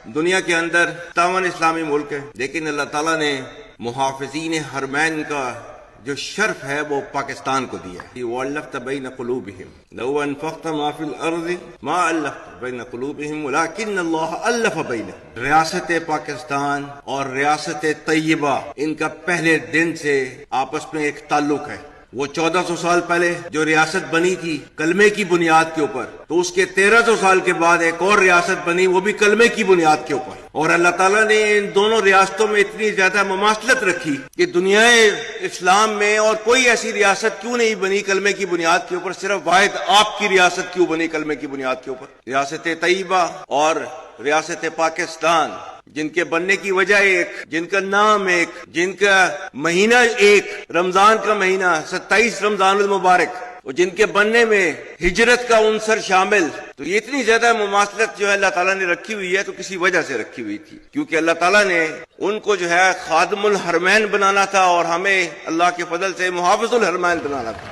دنیا کے اندر 57 اسلامی ملک ہیں، لیکن اللہ تعالیٰ نے محافظین حرمین کا جو شرف ہے وہ پاکستان کو دیا ہے۔ وَأَلَّفْتَ بَيْنَ قُلُوبِهِمْ لَوْ أَنفَقْتَ مَا فِي الْأَرْضِ مَا أَلَّفْتَ بَيْنَ قُلُوبِهِمْ وَلَكِنَّ اللَّهَ أَلَّفَ بَيْنَهُمْ۔ ریاست پاکستان اور ریاست طیبہ ان کا پہلے دن سے آپس میں ایک تعلق ہے۔ وہ 1400 سال پہلے جو ریاست بنی تھی کلمے کی بنیاد کے اوپر، تو اس کے 1300 سال کے بعد ایک اور ریاست بنی، وہ بھی کلمے کی بنیاد کے اوپر۔ اور اللہ تعالیٰ نے ان دونوں ریاستوں میں اتنی زیادہ مماثلت رکھی کہ دنیا اسلام میں اور کوئی ایسی ریاست کیوں نہیں بنی کلمے کی بنیاد کے اوپر، صرف واحد آپ کی ریاست کیوں بنی کلمے کی بنیاد کے اوپر؟ ریاست طیبہ اور ریاست پاکستان، جن کے بننے کی وجہ ایک، جن کا نام ایک، جن کا مہینہ ایک، رمضان کا مہینہ 27 رمضان المبارک، اور جن کے بننے میں ہجرت کا عنصر شامل، تو یہ اتنی زیادہ مماثلت جو ہے اللہ تعالیٰ نے رکھی ہوئی ہے تو کسی وجہ سے رکھی ہوئی تھی، کیونکہ اللہ تعالیٰ نے ان کو جو ہے خادم الحرمین بنانا تھا اور ہمیں اللہ کے فضل سے محافظ الحرمین بنانا تھا۔